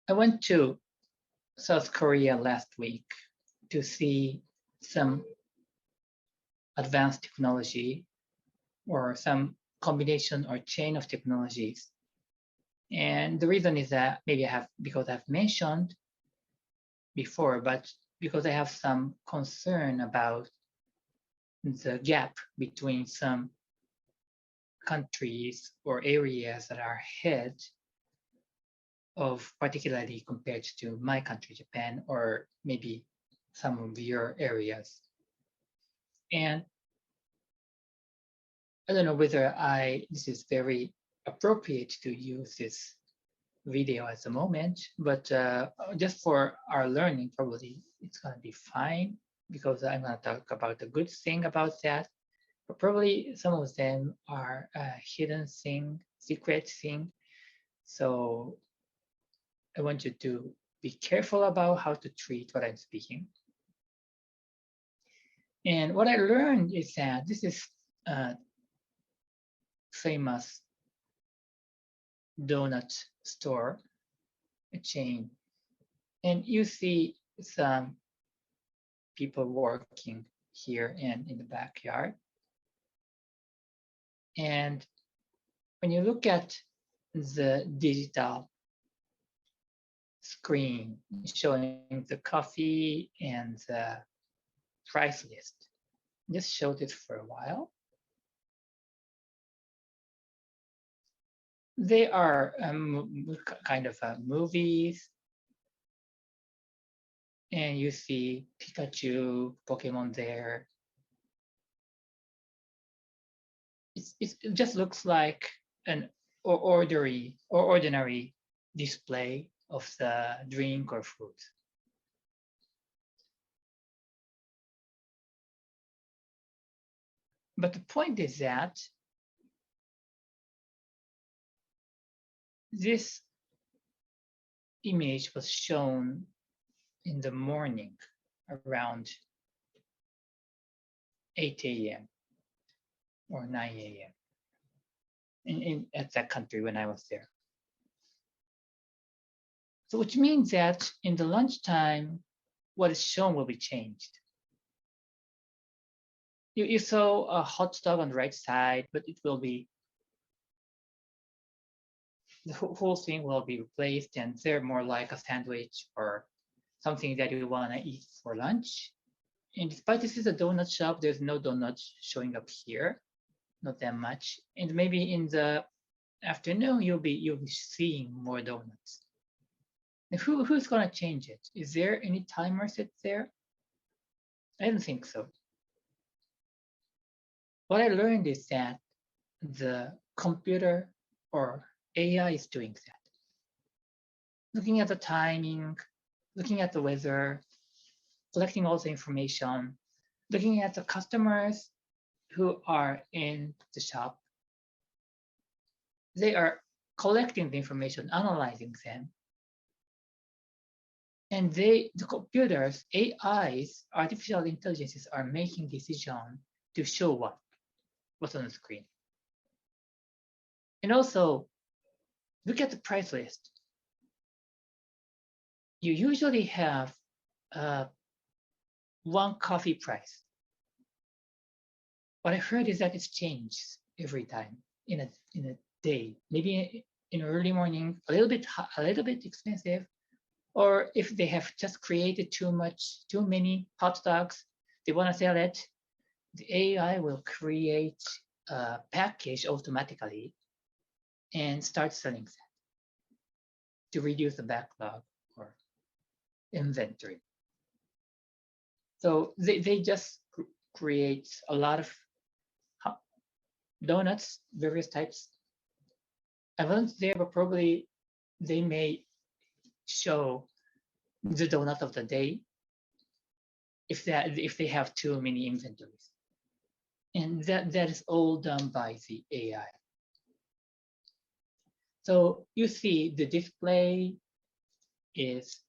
I went to South Korea last week to see some advanced technology or some combination or chain of technologies. And the reason is that maybe I have, because I've mentioned before, but because I have some concern about the gap between some countries or areas that are ahead of, particularly compared to my country, Japan, or maybe some of your areas. And I don't know whether this is very appropriate to use this video at the moment, but just for our learning, probably it's going to be fine, because I'm going to talk about the good thing about that. But probably some of them are a hidden thing, secret thing. So I want you to be careful about how to treat what I'm speaking. And what I learned is that this is a famous donut store, a chain. And you see some people working here and in the backyard. And when you look at the digital screen showing the coffee and the price list, just show this for a while. They are kind of movies, and you see Pikachu, Pokemon there. It just looks like an ordinary display of the drink or food. But the point is that this image was shown in the morning around 8 a.m. or 9 a.m. at that country when I was there. So which means that in the lunchtime, what is shown will be changed. You saw a hot dog on the right side, but it will be, the whole thing will be replaced, and they're more like a sandwich or something that you want to eat for lunch. And despite this is a donut shop, there's no donuts showing up here, not that much. And maybe in the afternoon, you'll be seeing more donuts. And who's gonna change it? Is there any timer set there? I don't think so. What I learned is that the computer or AI is doing that. Looking at the timing, looking at the weather, collecting all the information, looking at the customers who are in the shop. They are collecting the information, analyzing them. And the computers, AIs, artificial intelligences are making decisions to show what's on the screen. And also, look at the price list. You usually have one coffee price. What I heard is that it's changed every time in a day. Maybe in early morning, a little bit expensive, or if they have just created too many hot dogs, they want to sell it, the AI will create a package automatically and start selling that to reduce the backlog or inventory. So they just create a lot of donuts, various types. I wasn't there, but probably they may show the donut of the day if they have too many inventories. And that is all done by the AI. So you see the display is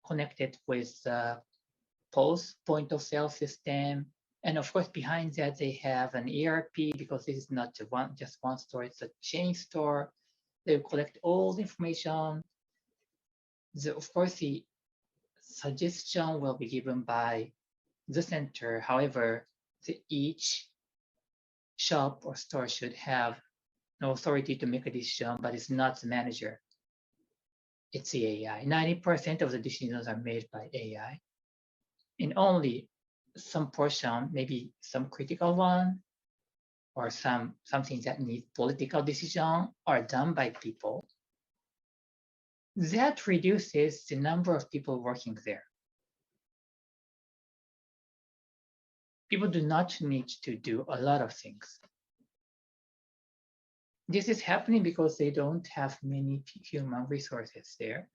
connected with the POS, point of sale system. And of course, behind that, they have an ERP, because this is not just one store, it's a chain store. They collect all the information, of course, the suggestion will be given by the center. However, each shop or store should have no authority to make a decision, but it's not the manager. It's the AI. 90% of the decisions are made by AI, and only some portion, maybe some critical one, or something that needs political decision, are done by people. That reduces the number of people working there. People do not need to do a lot of things. This is happening because they don't have many human resources there.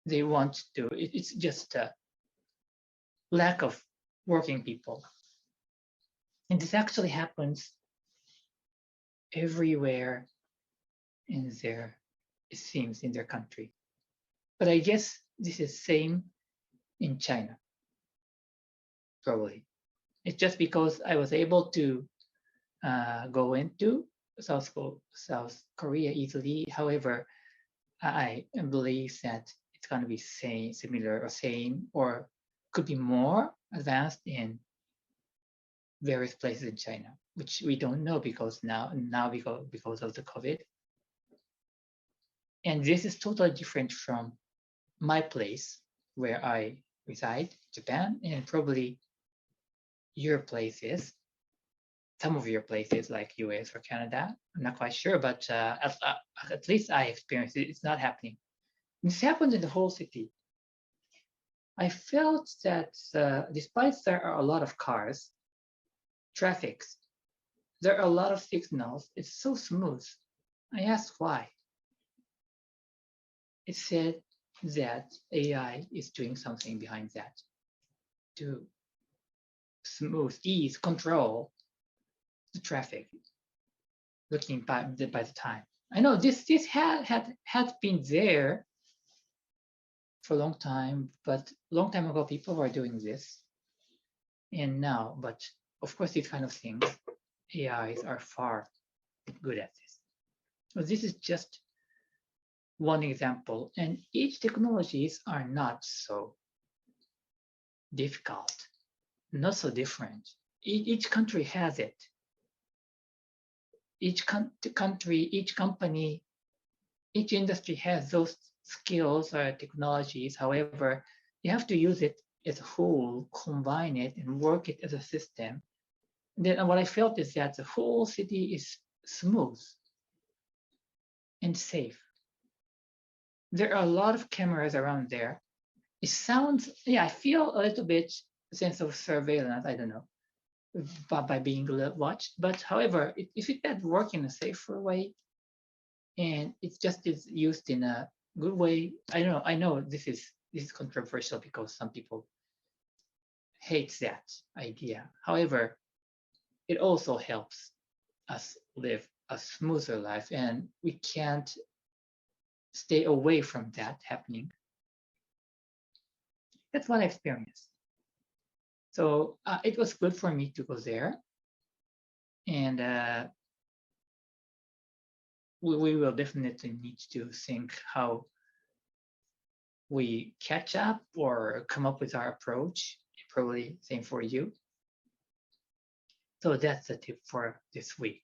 They want to, it's just a lack of working people. And this actually happens everywhere in their, it seems, in their country. But I guess this is same in China, probably. It's just because I was able to go into South Korea easily. However, I believe that it's going to be similar or same, or could be more advanced in various places in China, which we don't know because now because of the COVID. And this is totally different from my place where I reside, Japan, and probably your places, some of your places like US or Canada. I'm not quite sure, but at least I experienced it. It's not happening. This happens in the whole city. I felt that despite there are a lot of cars, traffic, there are a lot of signals. It's so smooth. I asked why. It said that AI is doing something behind that to ease, control the traffic, looking by the time. I know this had been there for a long time, but a long time ago people were doing this. And now, but of course, these kind of things, AIs are far good at this. So this is just one example, and each technologies are not so difficult, not so different. Each country has it. Each country, each company, each industry has those skills or technologies. However, you have to use it as a whole, combine it, and work it as a system. And then what I felt is that the whole city is smooth and safe. There are a lot of cameras around there. It sounds, yeah, I feel a little bit sense of surveillance, I don't know, by being watched. But however, if it does work in a safer way, and it just is used in a good way, I know this is controversial because some people hate that idea. However, it also helps us live a smoother life, and we can't stay away from that happening. That's what I experienced. So it was good for me to go there, and we will definitely need to think how we catch up or come up with our approach. Probably same for you. So that's the tip for this week.